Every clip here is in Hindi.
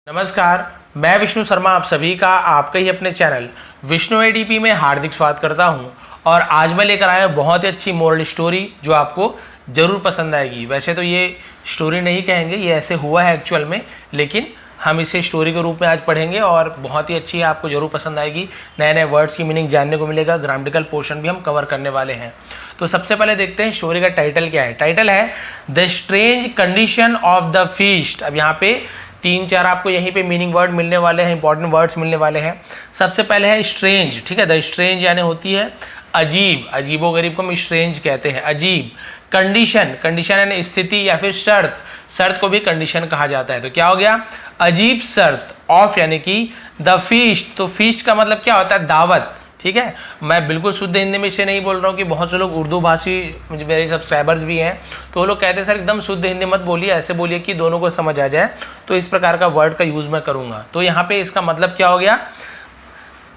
नमस्कार, मैं विष्णु शर्मा आप सभी का आपके ही अपने चैनल विष्णु एडीपी में हार्दिक स्वागत करता हूं। और आज मैं लेकर आया बहुत ही अच्छी मोरल स्टोरी जो आपको ज़रूर पसंद आएगी। वैसे तो ये स्टोरी नहीं कहेंगे, ये ऐसे हुआ है एक्चुअल में, लेकिन हम इसे स्टोरी के रूप में आज पढ़ेंगे और बहुत ही अच्छी है, आपको ज़रूर पसंद आएगी। नए नए वर्ड्स की मीनिंग जानने को मिलेगा, ग्रामेटिकल पोर्शन भी हम कवर करने वाले हैं। तो सबसे पहले देखते हैं स्टोरी का टाइटल क्या है। टाइटल है the strange condition of the feast. अब यहाँ पे 3-4 आपको यहीं पे मीनिंग वर्ड मिलने वाले हैं, इंपॉर्टेंट वर्ड्स मिलने वाले हैं। सबसे पहले है स्ट्रेंज, ठीक है। द स्ट्रेंज यानी होती है अजीब, अजीबो गरीब को हम स्ट्रेंज कहते हैं, अजीब। कंडीशन, कंडीशन यानी स्थिति या फिर शर्त, शर्त को भी कंडीशन कहा जाता है। तो क्या हो गया, अजीब शर्त ऑफ यानी कि द फीस्ट। तो फीस्ट का मतलब क्या होता है, दावत, ठीक है। मैं बिल्कुल शुद्ध हिंदी में इसे नहीं बोल रहा हूँ कि बहुत से लोग उर्दू भाषी मेरे सब्सक्राइबर्स भी हैं, तो वो लोग कहते हैं सर एकदम शुद्ध हिंदी मत बोलिए, ऐसे बोलिए कि दोनों को समझ आ जाए। तो इस प्रकार का वर्ड का यूज़ मैं करूँगा। तो यहाँ पे इसका मतलब क्या हो गया,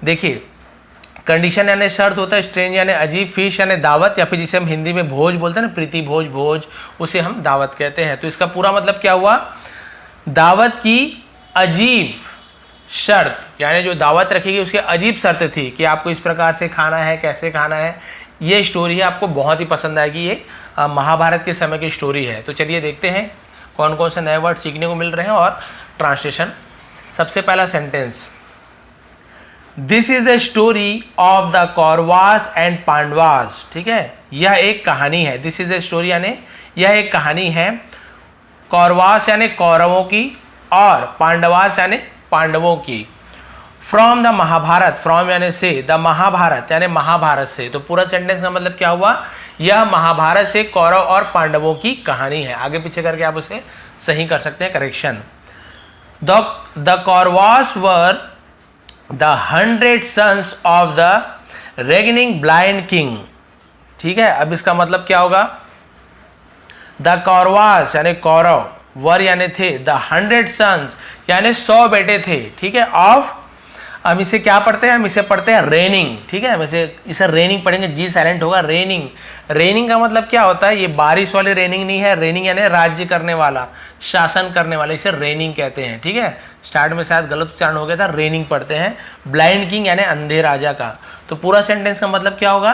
देखिए, कंडीशन यानी शर्त होता है, स्ट्रेंज यानी अजीब, फिश यानी दावत, या फिर जिसे हम हिंदी में भोज बोलते हैं ना, प्रीति भोज, भोज, उसे हम दावत कहते हैं। तो इसका पूरा मतलब क्या हुआ, दावत की अजीब शर्त, यानी जो दावत रखी गई उसकी अजीब शर्त थी कि आपको इस प्रकार से खाना है, कैसे खाना है। ये स्टोरी है, आपको बहुत ही पसंद आएगी। ये महाभारत के समय की स्टोरी है। तो चलिए देखते हैं कौन कौन से नए वर्ड सीखने को मिल रहे हैं और ट्रांसलेशन। सबसे पहला sentence, this is the story of the Kauravas and Pandavas, ठीक है। यह एक कहानी है, दिस इज द स्टोरी यानी यह एक कहानी है। कौरवास यानी कौरवों की और पांडवास यानी पांडवों की। फ्रॉम द महाभारत, फ्रॉम यानी से, द महाभारत यानी महाभारत से। तो पूरा सेंटेंस का मतलब क्या हुआ, यह महाभारत से कौरव और पांडवों की कहानी है। आगे पीछे करके आप उसे सही कर सकते हैं, correction. The Kauravas were the 100 sons of the reigning blind king, ठीक है। अब इसका मतलब क्या होगा, द कौरवास यानी कौरव, वर यानी थे, द 100 sons यानी 100 बेटे थे, ठीक है, ऑफ। हम इसे क्या पढ़ते हैं, हम इसे पढ़ते हैं रेनिंग, ठीक है। हम इसे रेनिंग पढ़ेंगे, जी साइलेंट होगा, रेनिंग। रेनिंग का मतलब क्या होता है, ये बारिश वाली रेनिंग नहीं है, रेनिंग यानी राज्य करने वाला, शासन करने वाला, इसे रेनिंग कहते हैं, ठीक है। स्टार्ट में शायद गलत उच्चारण हो गया था, रेनिंग पढ़ते हैं। ब्लाइंड किंग यानी अंधे राजा का। तो पूरा सेंटेंस का मतलब क्या होगा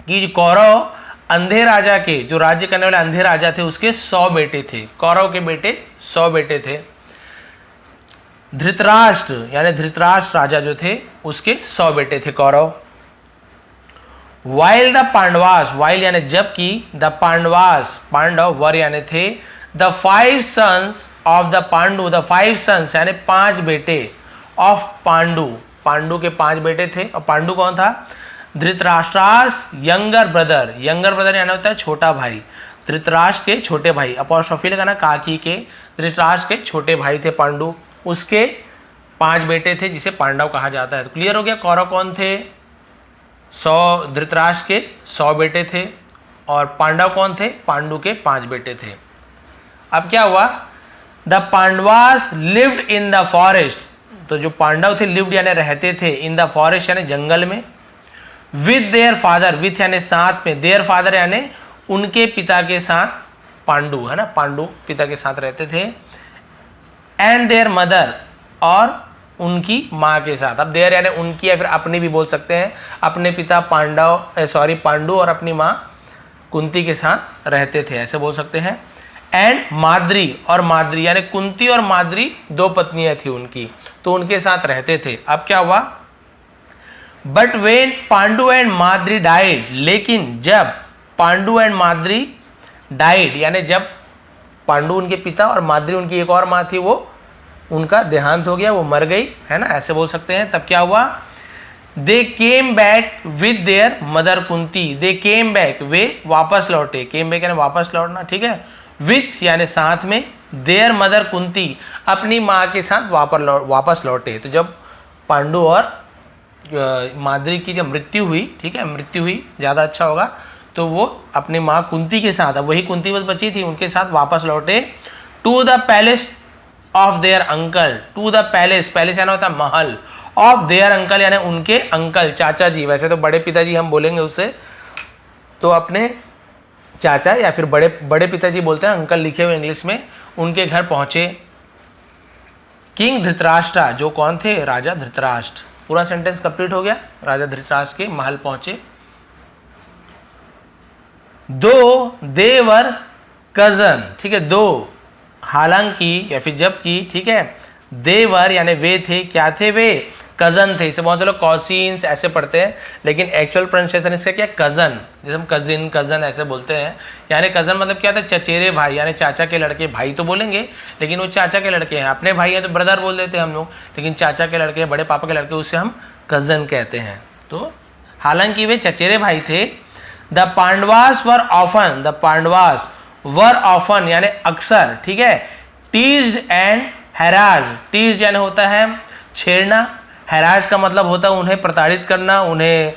कि कौरव अंधे राजा के, जो राज्य करने वाले अंधे राजा थे, उसके 100 बेटे थे। कौरव के बेटे 100 बेटे थे। धृतराष्ट्र यानी धृतराष्ट्र राजा जो थे, उसके 100 बेटे थे Kaurava. While the Pandavas, while यानी जबकि, द पांडवास पांडव, वर यानी थे, the 5 sons of the Pandu, the 5 sons यानी 5 बेटे, ऑफ पांडु, पांडु के 5 बेटे थे। और पांडु कौन था, धृतराष्ट्रास यंगर ब्रदर, यंगर ब्रदर यानी होता है छोटा भाई, धृतराष्ट्र के छोटे भाई, अपॉस्ट्रोफी लगाना काकी के, धृतराष्ट्र के छोटे भाई थे पांडु, उसके 5 बेटे थे जिसे पांडव कहा जाता है। तो क्लियर हो गया, कौरव कौन थे, 100, धृतराष्ट्र के 100 बेटे थे, और पांडव कौन थे, पांडु के 5 बेटे थे। अब क्या हुआ, the Pandavas lived in the forest. तो जो पांडव थे, लिव्ड यानी रहते थे, इन द फॉरेस्ट यानी जंगल में, विद देयर फादर, विथ यानी साथ में, देयर फादर यानी उनके पिता के साथ, पांडु है ना, पांडु पिता के साथ रहते थे। एंड देयर मदर, और उनकी माँ के साथ। अब देयर यानी उनकी या फिर अपनी भी बोल सकते हैं, अपने पिता पांडु और अपनी माँ कुंती के साथ रहते थे, ऐसे बोल सकते हैं। एंड माद्री, और माद्री यानी कुंती और माद्री 2 पत्नियां थी उनकी, तो उनके साथ रहते थे। अब क्या हुआ, but when Pandu and Madri died, लेकिन जब पांडु एंड माद्री डाइड यानी जब पांडु उनके पिता और माद्री उनकी एक और माँ थी, वो उनका देहांत हो गया, वो मर गई, है ना, ऐसे बोल सकते हैं। तब क्या हुआ, they came back with their mother Kunti, they came back, वे वापस लौटे, केम बैक यानी वापस लौटना, ठीक है, विथ यानी साथ में, देयर मदर कुंती अपनी माँ के साथ वापस लौटे। तो जब पांडु और माद्री की जब मृत्यु हुई, ठीक है, मृत्यु हुई ज़्यादा अच्छा होगा, तो वो अपनी माँ कुंती के साथ, अब वही कुंती बस बची थी, उनके साथ वापस लौटे। To the palace of their uncle, to the palace, palace यानी होता है महल, ऑफ देयर अंकल यानी उनके अंकल, चाचा जी, वैसे तो बड़े पिताजी हम बोलेंगे उससे, तो अपने चाचा या फिर बड़े पिताजी बोलते हैं, अंकल लिखे हुए इंग्लिश में, उनके घर पहुंचे। किंग धृतराष्ट्र, जो कौन थे, राजा धृतराष्ट्र। पूरा सेंटेंस कंप्लीट हो गया। राजा धृतराष्ट्र के महल पहुंचे। दो देवर कजन, ठीक है, दो हालांकि या फिर जबकि, ठीक है, देवर यानी वे थे, क्या थे वे, कजन थे। इसे बहुत से लोग कॉसिन्स ऐसे पढ़ते हैं, लेकिन एक्चुअल प्रोनाउंसिएशन इसका क्या, कजन। जैसे हम कजिन कजन ऐसे बोलते हैं, यानी कजन मतलब क्या था, चचेरे भाई, यानी चाचा के लड़के। भाई तो बोलेंगे लेकिन वो चाचा के लड़के हैं। अपने भाई हैं तो ब्रदर बोल देते हैं हम लोग, लेकिन चाचा के लड़के, बड़े पापा के लड़के, उसे हम कजन कहते हैं। तो हालांकि वे चचेरे भाई थे। The Pandavas were often, the Pandavas were often यानी अक्सर, ठीक है, टीज्ड एंड हैराज। टीज्ड यानी होता है छेड़ना, हैराज का मतलब होता है उन्हें प्रताड़ित करना, उन्हें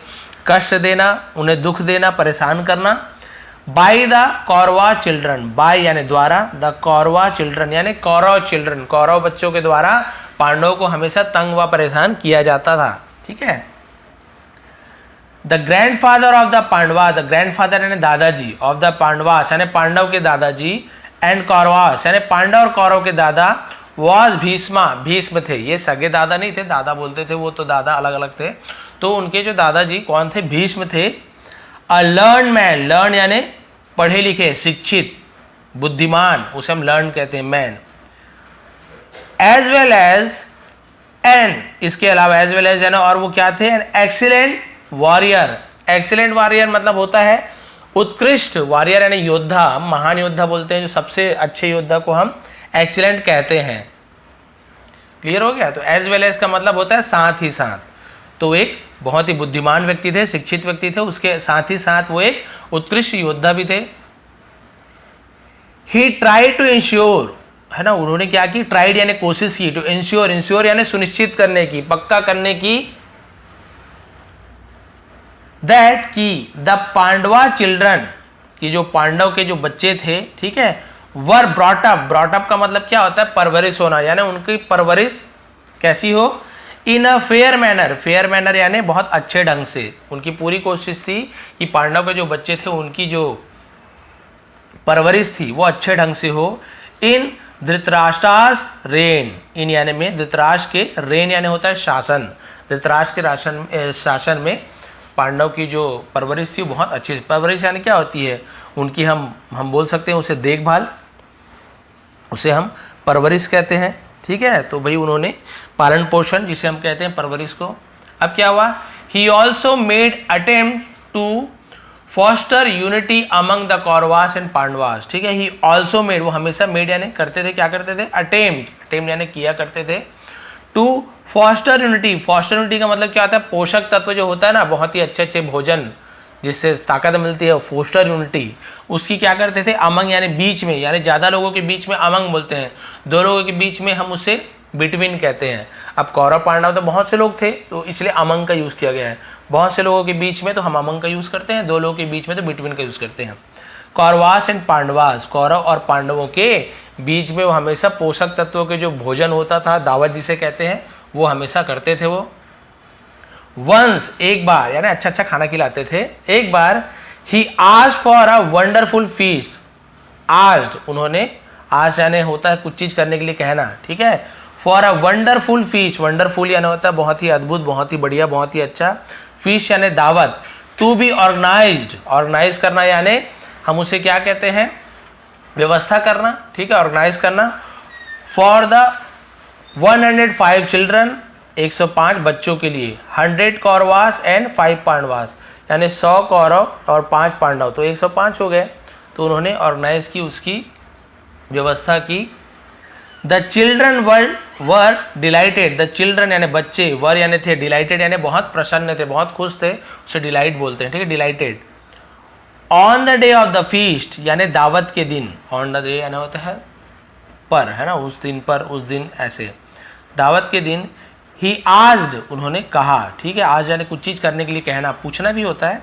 कष्ट देना, उन्हें दुख देना, परेशान करना। By the Kaurava children, by यानी द्वारा, द कौरवा चिल्ड्रन यानी कौरव चिल्ड्रन, कौरव बच्चों के द्वारा पांडवों को हमेशा तंग व परेशान किया जाता था, ठीक है। The grandfather of the Pandava, the grandfather यानी दादाजी, ऑफ द पांडवास यानी पांडव के दादाजी, एंड कौरवास यानी पांडव और कौरव के दादा, वॉज भीष्मा, भीष्म थे। ये सगे दादा नहीं थे, दादा बोलते थे, वो तो दादा अलग अलग थे। तो उनके जो दादाजी कौन थे, भीष्म थे। अ लर्न मैन, लर्न यानी पढ़े लिखे, शिक्षित, बुद्धिमान, उसे हम लर्न कहते हैं, man. As well as an, इसके अलावा एज वेल एज यानी और वो क्या थे, an excellent warrior. Excellent warrior मतलब होता है उत्कृष्ट, वॉरियर यानी योद्धा, महान योद्धा बोलते हैं, जो सबसे अच्छे योद्धा को हम एक्सीलेंट कहते हैं। क्लियर हो गया। तो एज वेल एज का मतलब होता है साथ ही साथ। तो एक बहुत ही बुद्धिमान व्यक्ति थे, शिक्षित व्यक्ति थे, उसके साथ ही साथ वो एक उत्कृष्ट योद्धा भी थे। ही ट्राइड टू इंश्योर, है ना, उन्होंने क्या की, ट्राइड यानी कोशिश की, टू इंश्योर, इंश्योर यानी सुनिश्चित करने की, पक्का करने की, दैट की द पांडवा चिल्ड्रन, कि जो पांडव के जो बच्चे थे, ठीक है, were brought up, brought up का मतलब क्या होता है, परवरिश होना, यानी उनकी परवरिश कैसी हो, in a fair manner, fair manner यानी बहुत अच्छे ढंग से। उनकी पूरी कोशिश थी कि पांडव के जो बच्चे थे उनकी जो परवरिश थी वो अच्छे ढंग से हो। इन धृतराष्ट्रास रेन, इन यानी में धृतराष्ट्र के, रेन यानी होता है शासन, धृतराष्ट्र के शासन में पांडव की जो परवरिश थी बहुत अच्छी। परवरिश यानी क्या होती है, उनकी हम बोल सकते हैं उसे देखभाल, उसे हम परवरिश कहते हैं, ठीक है। तो भाई उन्होंने पालन पोषण, जिसे हम कहते हैं परवरिश को। अब क्या हुआ, he also made attempt to foster unity among the Kauravas and Pandavas, ठीक है। ही ऑल्सो मेड, वो हमेशा मेड यानी करते थे, क्या करते थे, अटेम्प्ट, अटेम्प्ट यानी किया करते थे, to foster unity. Foster unity का मतलब क्या होता है, पोषक तत्व जो होता है ना, बहुत ही अच्छे अच्छे भोजन जिससे ताकत मिलती है, फोस्टर यूनिटी, उसकी क्या करते थे, अमंग यानी बीच में, यानी ज्यादा लोगों के बीच में अमंग बोलते हैं, दो लोगों के बीच में हम उसे बिटवीन कहते हैं। अब कौरव पांडव तो बहुत से लोग थे, तो इसलिए अमंग का यूज किया गया है। बहुत से लोगों के बीच में तो हम अमंग का यूज करते हैं, दो लोगों के बीच में तो बिटवीन का यूज करते हैं। कौरवास एंड पांडवास, कौरव और पांडवों के बीच में वो हमेशा पोषक तत्वों के जो भोजन होता था, दावत जिसे कहते हैं, वो हमेशा करते थे वो। वंस, एक बार, यानी अच्छा अच्छा खाना खिलाते थे। एक बार he asked for a wonderful feast, asked उन्होंने, आस्क यानी होता है कुछ चीज करने के लिए कहना, ठीक है, for a wonderful feast, wonderful यानी होता है बहुत ही अद्भुत, बहुत ही बढ़िया, बहुत ही अच्छा, फीस्ट यानी दावत, टू बी ऑर्गेनाइज्ड, ऑर्गेनाइज करना यानी हम उसे क्या कहते हैं, व्यवस्था करना, ठीक है, ऑर्गेनाइज करना, फॉर द 105 चिल्ड्रन, 105 बच्चों के लिए, 100 कौरवास एंड 5 पांडवास, यानी 100 कौरव और 5 पांडव, तो 105 हो गए। तो उन्होंने ऑर्गेनाइज की, उसकी व्यवस्था की। The children were dilated, the children यानी बच्चे, वर यानी थे, डिलाइटेड यानी बहुत प्रसन्न थे, बहुत खुश थे, उसे डिलाइट बोलते हैं, ठीक है, dilated. On the day of the feast यानी दावत के दिन, ऑन द डे यानी होता है पर, है ना, उस दिन पर, उस दिन ऐसे, दावत के दिन। ही आस्क्ड, उन्होंने कहा, ठीक है, आज यानी कुछ चीज करने के लिए कहना, पूछना भी होता है।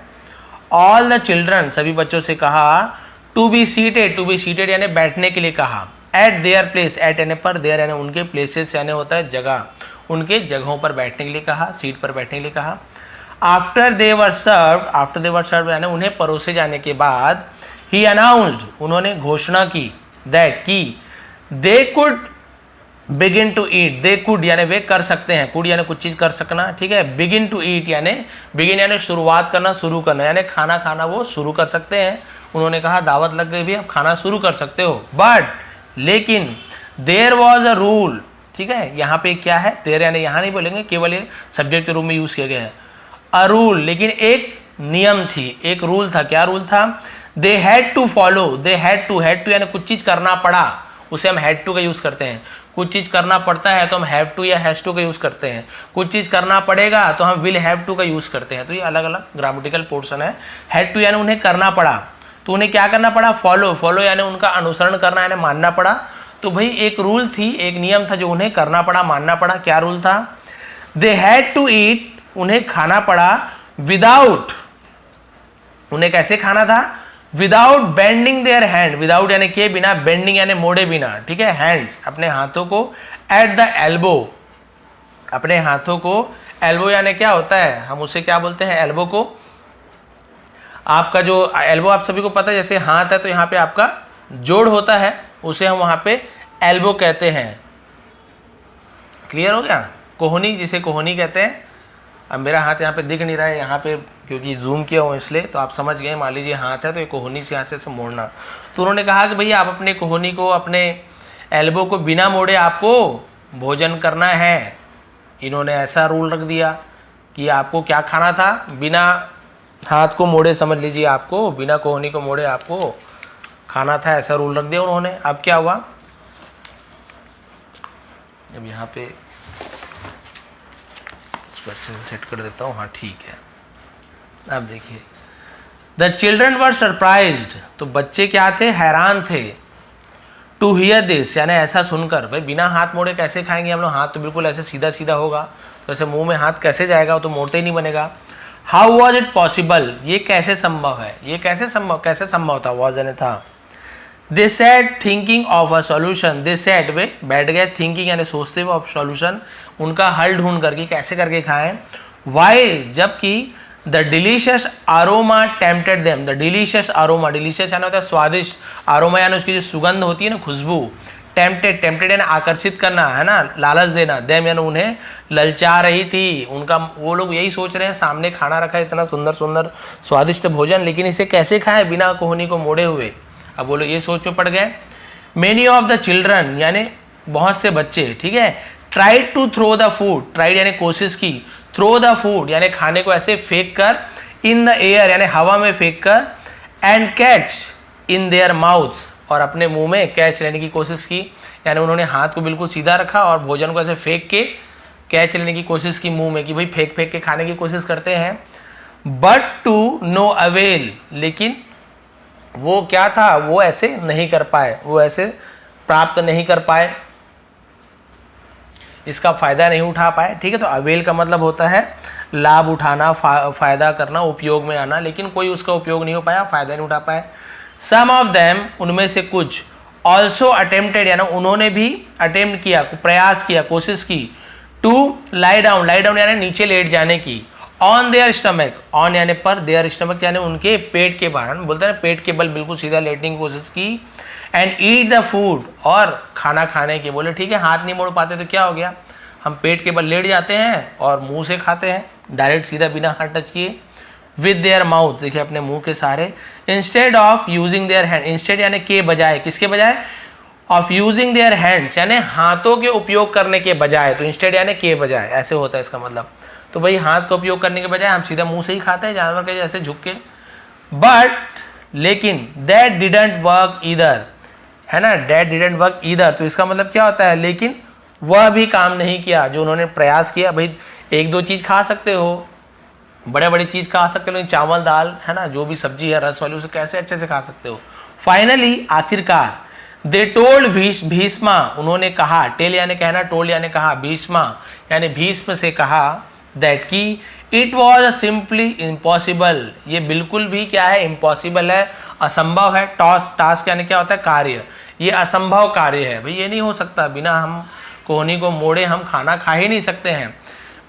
ऑल द चिल्ड्रन, सभी बच्चों से कहा, to be seated, to be seated यानी बैठने के लिए कहा, एट देयर प्लेस, एट यानी पर, देयर यानी उनके, प्लेसेस यानी होता है जगह, उनके जगहों पर बैठने के लिए कहा, सीट पर बैठने के लिए कहा। After they were served, after they were served यानी उन्हें परोसे जाने के बाद, ही अनाउंस्ड, उन्होंने घोषणा की, दैट की, they could begin to eat, they could यानी वे कर सकते हैं, कुड यानी कुछ चीज कर सकना, ठीक है। बिगिन टू ईट यानी बिगिन यानी शुरुआत करना, शुरू करना, यानी खाना खाना वो शुरू कर सकते हैं। उन्होंने कहा दावत लग गई भी, अब खाना शुरू कर सकते हो। बट लेकिन देयर वॉज अ रूल, ठीक है। यहाँ पे क्या है, देयर यानी यहाँ नहीं बोलेंगे, केवल ये सब्जेक्ट के रूप में यूज किया गया है। अ रूल, लेकिन एक नियम थी, एक रूल था। क्या रूल था? They had to follow, they had to यानी कुछ चीज करना पड़ा, उसे हम हैड टू का यूज करते हैं। कुछ चीज करना पड़ता है तो हम हैव टू या हैज टू का यूज करते हैं। कुछ चीज करना पड़ेगा तो हम विल हैव टू का यूज करते हैं। तो ये अलग अलग ग्रामेटिकल पोर्शन है। हैड टू यानी उन्हें करना पड़ा, तो उन्हें क्या करना पड़ा? फॉलो यानी उनका अनुसरण करना यानी मानना पड़ा। तो भाई एक रूल थी, एक नियम था जो उन्हें करना पड़ा, मानना पड़ा। क्या रूल था? दे हैड टू ईट, उन्हें खाना पड़ा विदाउट, उन्हें कैसे खाना था? Without bending their hand, without यानी के बिना, बेंडिंग यानी मोड़े बिना, ठीक है। हैंड्स अपने हाथों को, एट द एल्बो, अपने हाथों को, एल्बो यानी क्या होता है, हम उसे क्या बोलते हैं? एल्बो को, आपका जो एल्बो आप सभी को पता है, जैसे हाथ है तो यहाँ पे आपका जोड़ होता है, उसे हम वहां पे एल्बो कहते हैं। क्लियर हो गया? कोहनी, जिसे कोहनी कहते हैं। अब मेरा हाथ यहाँ पे दिख नहीं रहा है, यहाँ पे क्योंकि जूम किया हूँ इसलिए, तो आप समझ गए। मान लीजिए हाथ है तो ये कोहनी से यहाँ से मोड़ना। तो उन्होंने कहा कि भैया आप अपने कोहनी को, अपने एल्बो को बिना मोड़े आपको भोजन करना है। इन्होंने ऐसा रूल रख दिया कि आपको क्या खाना था? बिना हाथ को मोड़े, समझ लीजिए, आपको बिना कोहनी को मोड़े आपको खाना था, ऐसा रूल रख दिया उन्होंने। अब क्या हुआ? अब यहाँ पे अच्छे से सेट कर देता हूँ। हाँ ठीक है। अब देखिए, द चिल्ड्रन वर सरप्राइज्ड, तो बच्चे क्या थे? हैरान थे। टू हियर दिस यानी ऐसा सुनकर, भाई बिना हाथ मोड़े कैसे खाएंगे हम लोग? हाथ तो बिल्कुल ऐसे सीधा सीधा होगा, तो ऐसे मुंह में हाथ कैसे जाएगा? वो तो मोड़ते ही नहीं बनेगा। हाउ वॉज इट पॉसिबल, ये कैसे संभव है? ये कैसे संभव था? वॉज यानी था। They said thinking of a solution, they said वे बैठ गए, थिंकिंग यानी सोचते हुए, ऑफ सॉल्यूशन उनका हल ढूंढ करके कैसे करके खाएं। वाई, जबकि द डिलीशियस आरोमा टेम्पटेड देम, द डिलीशियस आरोमा, डिलीशियस यानी होता है स्वादिष्ट, आरोमा यानी उसकी जो सुगंध होती है ना, खुशबू। टेम्पटेड यानी आकर्षित करना, है ना, लालच देना। देम यानी उन्हें ललचा रही थी, उनका, वो लोग यही सोच रहे हैं, सामने खाना रखा है, इतना सुंदर सुंदर स्वादिष्ट भोजन, लेकिन इसे कैसे खाएं बिना कोहनी को मोड़े हुए? अब वो लोग ये सोच में पड़ गए। मेनी ऑफ द चिल्ड्रन यानी बहुत से बच्चे, ठीक है, tried to throw the food, tried यानी कोशिश की, थ्रो द फूड यानी खाने को ऐसे फेंक कर, इन द एयर यानी हवा में फेंक कर, and catch in their mouths, और अपने मुंह में कैच लेने की कोशिश की। यानी उन्होंने हाथ को बिल्कुल सीधा रखा और भोजन को ऐसे फेंक के कैच लेने की कोशिश की मुंह में, कि भाई फेंक फेंक के खाने की कोशिश करते हैं। बट टू नो अवेल, लेकिन वो क्या था? वो ऐसे नहीं कर पाए, वो ऐसे प्राप्त नहीं कर पाए, इसका फायदा नहीं उठा पाए, ठीक है। तो अवेल का मतलब होता है लाभ उठाना, फायदा करना, उपयोग में आना, लेकिन कोई उसका उपयोग नहीं हो पाया, फायदा नहीं उठा पाए। सम ऑफ देम, उनमें से कुछ, ऑल्सो अटेम्प्टेड यानी उन्होंने भी अटेम्प्ट किया, प्रयास किया, कोशिश की, to lie down, lie down यानी नीचे लेट जाने की, ऑन देयर स्टमक, ऑन यानी पर, देयर स्टमक यानी उनके पेट के बाहर, बोलते हैं पेट के बल बिल्कुल सीधा लेटने की कोशिश की, एंड ईट द फूड, और खाना खाने के। बोले ठीक है, हाथ नहीं मोड़ पाते तो क्या हो गया, हम पेट के बल लेट जाते हैं और मुंह से खाते हैं, डायरेक्ट सीधा बिना हाथ टच किए। विद देयर माउथ, देखिए अपने मुंह के सहारे, instead of using their hand, instead यानी के बजाय, किसके बजाय? ऑफ यूजिंग देयर हैंड्स यानी हाथों के उपयोग करने के बजाय, तो इंस्टेड यानी के बजाय, ऐसे होता है इसका मतलब। तो भाई हाथ का उपयोग करने के बजाय हम सीधा मुंह से ही खाते हैं, जानवर के जैसे झुक के। बट लेकिन दैट डिडंट वर्क ईदर, है ना, दैट डिडंट वर्क ईदर, तो इसका मतलब क्या होता है? लेकिन वह भी काम नहीं किया जो उन्होंने प्रयास किया। भाई एक दो चीज खा सकते हो, बड़े बड़ी चीज खा सकते हो, चावल दाल, है ना, जो भी सब्जी है रस वाली, उसे कैसे अच्छे से खा सकते हो। फाइनली, आखिरकार, दे टोल्ड भीष्मा, उन्होंने कहा, टेल यानी कहना, टोल्ड यानी कहा, भीष्मा यानी भीष्म से कहा, दैट की इट वॉज सिंपली इम्पॉसिबल, ये बिल्कुल भी क्या है? इम्पॉसिबल है, असंभव है। टास्क यानी क्या होता है? कार्य, ये असंभव कार्य है, भाई ये नहीं हो सकता, बिना हम कोहनी को मोड़े हम खाना खा ही नहीं सकते हैं।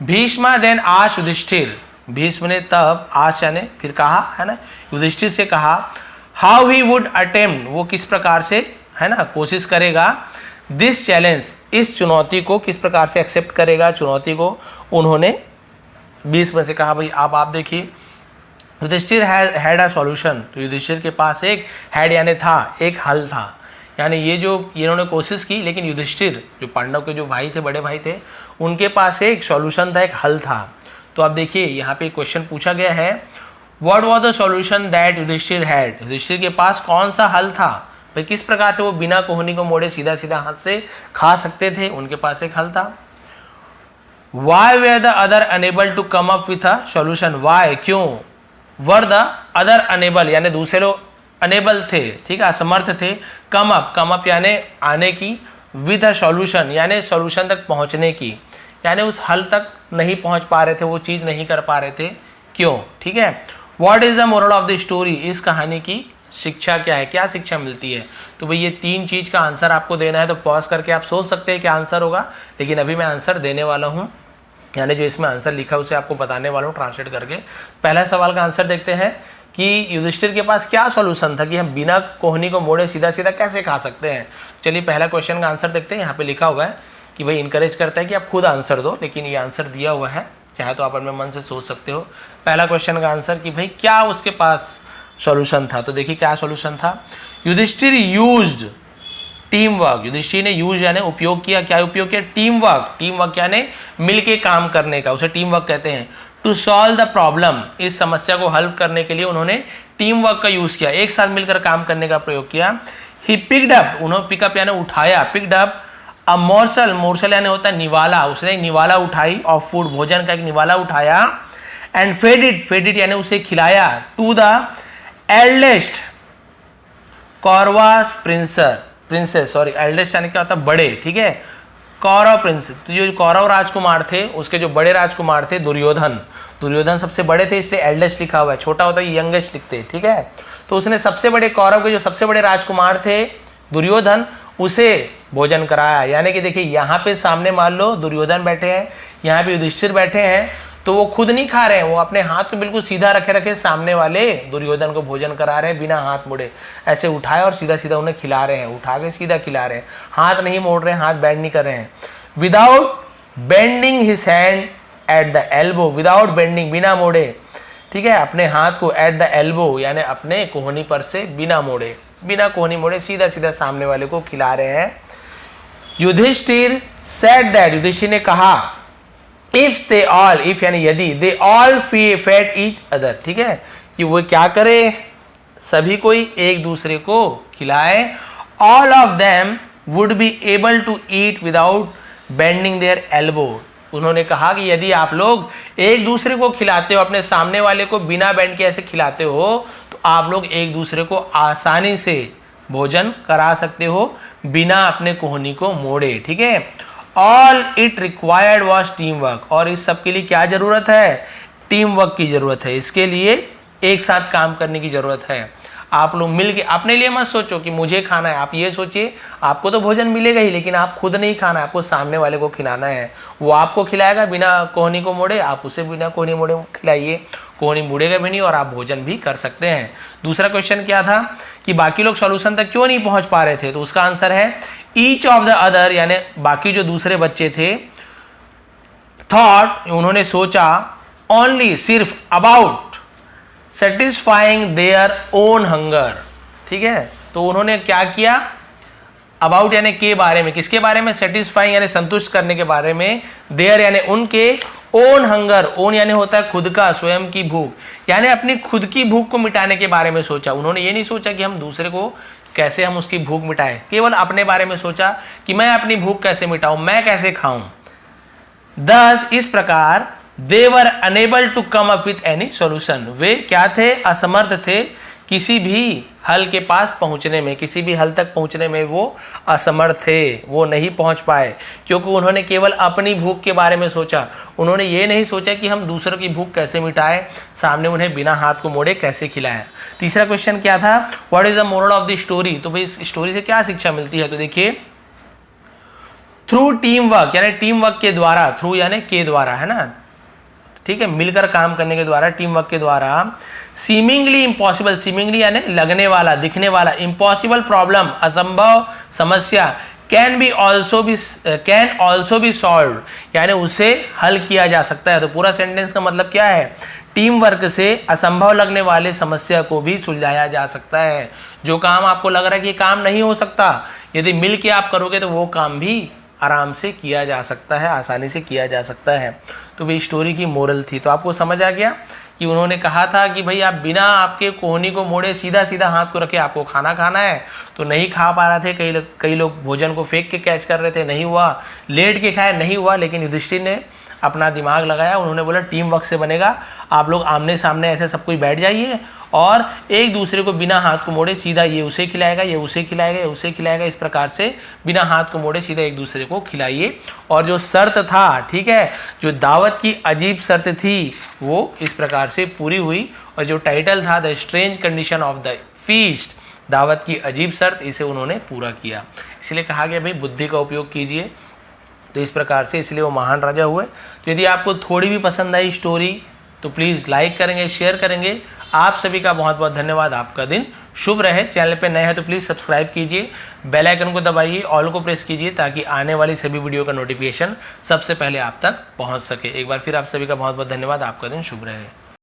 भीष्मा देन आश युधिष्ठिर, भीष्म ने तब आश यानी फिर कहा, है ना, युधिष्ठिर से कहा, हाउ ही वुड अटेम्प्ट, वो किस प्रकार से, है ना, कोशिश करेगा, दिस चैलेंज, इस चुनौती को किस प्रकार से एक्सेप्ट करेगा, चुनौती को उन्होंने 20 में से कहा भाई आप देखिए, युधिष्ठिर हैड अ सॉल्यूशन, तो युधिष्ठिर के पास एक हैड यानी था, एक हल था, यानी ये जो इन्होंने कोशिश की, लेकिन युधिष्ठिर जो पांडव के जो भाई थे, बड़े भाई थे, उनके पास एक सॉल्यूशन था, एक हल था। तो आप देखिए यहाँ पे क्वेश्चन पूछा गया है, what was the solution that Yudhishthira had, Yudhishthira के पास कौन सा हल था, भाई किस प्रकार से वो बिना कोहनी को मोड़े सीधा सीधा हाथ से खा सकते थे, उनके पास एक हल था। Why were the other unable to come up with a solution? Why, क्यों, were the other unable यानी दूसरे लोग अनेबल थे, ठीक है, असमर्थ थे, कम अप यानी आने की, विद अ सॉल्यूशन यानी सॉल्यूशन तक पहुंचने की, यानी उस हल तक नहीं पहुंच पा रहे थे, वो चीज़ नहीं कर पा रहे थे, क्यों, ठीक है। What is the moral of the story, इस कहानी की शिक्षा क्या है, क्या शिक्षा मिलती है। तो भाई ये 3 चीज़ का आंसर आपको देना है, तो पॉज करके आप सोच सकते हैं क्या आंसर होगा, लेकिन अभी मैं आंसर देने वाला हूँ, यानी जो इसमें आंसर लिखा है उसे आपको बताने वाला हूँ ट्रांसलेट करके। पहला सवाल का आंसर देखते हैं कि युधिष्ठिर के पास क्या सॉल्यूशन था कि हम बिना कोहनी को मोड़े सीधा सीधा कैसे खा सकते हैं। चलिए पहला क्वेश्चन का आंसर देखते हैं। यहाँ पे लिखा हुआ है कि भाई इनकरेज करता है कि आप खुद आंसर दो, लेकिन ये आंसर दिया हुआ है, चाहे तो आप अपने मन से सोच सकते हो। पहला क्वेश्चन का आंसर कि भाई क्या उसके पास सॉल्यूशन था, तो देखिए क्या सॉल्यूशन था। Yudhishthira used team work, Yudhishthira ने यूज यानी उपयोग किया, क्या उपयोग किया, टीम वर्क, टीम वर्क यानी मिलके काम करने का, उसे टीम वर्क कहते हैं। टू सॉल्व द प्रॉब्लम, इस समस्या को हल करने के लिए उन्होंने टीम वर्क का यूज किया, एक साथ मिलकर काम करने का प्रयोग किया। ही पिक्ड अप, उन्होंने पिकअप यानी उठाया, पिक्ड अप अ मोर्सल, मोर्सल यानी होता है निवाला, उसने एक निवाला उठाई, और फूड भोजन का एक निवाला उठाया। एंड फेड इट यानी उसे खिलाया, to the eldest Kaurava princes sorry, eldest यानी क्या होता है, बड़े, ठीक है, कौरव प्रिंस, तो जो कौरव राजकुमार थे उसके जो बड़े राजकुमार थे दुर्योधन सबसे बड़े थे, इसलिए एल्डेस्ट लिखा हुआ है, छोटा होता है यंगेस्ट लिखते हैं, ठीक है। तो उसने सबसे बड़े कौरव के जो सबसे बड़े राजकुमार थे दुर्योधन, उसे भोजन कराया। यानी कि देखिए यहाँ पे सामने मान लो दुर्योधन बैठे हैं, यहाँ पे युधिष्ठिर बैठे हैं, तो वो खुद नहीं खा रहे हैं, वो अपने हाथ को बिल्कुल सीधा रखे सामने वाले दुर्योधन को भोजन करा रहे हैं, बिना हाथ मुड़े, ऐसे उठाए और सीधा सीधा उन्हें खिला रहे हैं, उठा के सीधा खिला रहे हैं, हाथ नहीं मोड़ रहे हैं, हाथ बेंड नहीं कर रहे हैं। Without bending his hand at the elbow, without bending बिना मोड़े, ठीक है, अपने हाथ को एट द एल्बो यानी अपने कोहनी पर से बिना कोहनी मोड़े सीधा सीधा सामने वाले को खिला रहे हैं। युधिष्ठिर सेड दैट, युधिष्ठिर ने कहा, इफ दे ऑल, इफ यानी यदि, they all fed each other, ठीक है, कि वो क्या करे, सभी कोई एक दूसरे को खिलाए। All of them would be able to eat without bending their elbow, उन्होंने कहा कि यदि आप लोग एक दूसरे को खिलाते हो, अपने सामने वाले को बिना बेंड के ऐसे खिलाते हो, तो आप लोग एक दूसरे को आसानी से भोजन करा सकते हो बिना अपने कोहनी को मोड़े, ठीक है। All it required was team work, और इस सब के लिए क्या जरूरत है, टीम वर्क की जरूरत है, इसके लिए एक साथ काम करने की जरूरत है। आप लोग मिलके, अपने लिए मत सोचो कि मुझे खाना है, आप ये सोचिए आपको तो भोजन मिलेगा ही, लेकिन आप खुद नहीं खाना, आपको सामने वाले को खिलाना है, वो आपको खिलाएगा बिना कोहनी को मोड़े, आप उसे बिना कोहनी मोड़े खिलाइए, कोहनी मुड़ेगा भी नहीं और आप भोजन भी कर सकते हैं। दूसरा क्वेश्चन क्या था कि बाकी लोग सॉल्यूशन तक क्यों नहीं पहुंच पा रहे थे, तो उसका आंसर है ईच ऑफ द अदर, यानी बाकी जो दूसरे बच्चे थे, थॉट उन्होंने सोचा, ओनली सिर्फ, about satisfying their own hunger, ठीक है। तो उन्होंने क्या किया, अबाउट यानी के बारे में, किसके बारे में, सेटिस्फाइंग यानी संतुष्ट करने के बारे में, देयर यानी उनके, ओन हंगर, ओन यानी होता है खुद का, स्वयं की भूख, यानी अपनी खुद की भूख को मिटाने के बारे में सोचा। उन्होंने ये नहीं सोचा कि हम दूसरे को कैसे हम उसकी भूख मिटाएं, केवल अपने बारे में सोचा कि मैं अपनी भूख कैसे मिटाऊं, मैं कैसे खाऊं। Thus, इस प्रकार they were unable to come up with any solution, वे क्या थे, असमर्थ थे किसी भी हल के पास पहुंचने में, किसी भी हल तक पहुंचने में वो असमर्थ थे, वो नहीं पहुंच पाए, क्योंकि उन्होंने केवल अपनी भूख के बारे में सोचा। उन्होंने ये नहीं सोचा कि हम दूसरों की भूख कैसे मिटाएं, सामने उन्हें बिना हाथ को मोड़े कैसे खिलाएं। तीसरा क्वेश्चन क्या था, what is the moral of the story, तो भाई इस स्टोरी से क्या शिक्षा मिलती है, तो देखिए, थ्रू टीम वर्क यानी टीम वर्क के द्वारा, थ्रू यानी के द्वारा, है ना, ठीक है, मिलकर काम करने के द्वारा, टीम वर्क के द्वारा, सीमिंगली इम्पॉसिबल, सीमिंगली यानी लगने वाला, दिखने वाला, इम्पॉसिबल प्रॉब्लम, असंभव समस्या, कैन ऑल्सो बी सॉल्व, यानी उसे हल किया जा सकता है। तो पूरा सेंटेंस का मतलब क्या है, टीम वर्क से असंभव लगने वाले समस्या को भी सुलझाया जा सकता है। जो काम आपको लग रहा है कि काम नहीं हो सकता, यदि मिल के आप करोगे तो वो काम भी आराम से किया जा सकता है, आसानी से किया जा सकता है। तो भाई स्टोरी की मोरल थी। तो आपको समझ आ गया कि उन्होंने कहा था कि भाई आप बिना आपके कोहनी को मोड़े सीधा सीधा हाथ को रखे आपको खाना खाना है, तो नहीं खा पा रहे थे। कई लोग भोजन को फेंक के कैच कर रहे थे, नहीं हुआ। लेट के खाए, नहीं हुआ। लेकिन युधिष्ठिर ने अपना दिमाग लगाया, उन्होंने बोला टीम वर्क से बनेगा। आप लोग आमने सामने ऐसे सब कुछ बैठ जाइए और एक दूसरे को बिना हाथ को मोड़े सीधा ये उसे खिलाएगा, ये उसे खिलाएगा, ये उसे खिलाएगा, इस प्रकार से बिना हाथ को मोड़े सीधा एक दूसरे को खिलाइए। और जो शर्त था, ठीक है, जो दावत की अजीब शर्त थी वो इस प्रकार से पूरी हुई। और जो टाइटल था the strange condition of the feast, दावत की अजीब शर्त, इसे उन्होंने पूरा किया। इसलिए कहा गया भाई बुद्धि का उपयोग कीजिए। तो इस प्रकार से इसलिए वो महान राजा हुए। तो यदि आपको थोड़ी भी पसंद आई स्टोरी तो प्लीज़ लाइक करेंगे, शेयर करेंगे। आप सभी का बहुत बहुत धन्यवाद। आपका दिन शुभ रहे। चैनल पे नए हैं तो प्लीज़ सब्सक्राइब कीजिए, बेल आइकन को दबाइए, ऑल को प्रेस कीजिए ताकि आने वाली सभी वीडियो का नोटिफिकेशन सबसे पहले आप तक पहुंच सके। एक बार फिर आप सभी का बहुत बहुत धन्यवाद। आपका दिन शुभ रहे।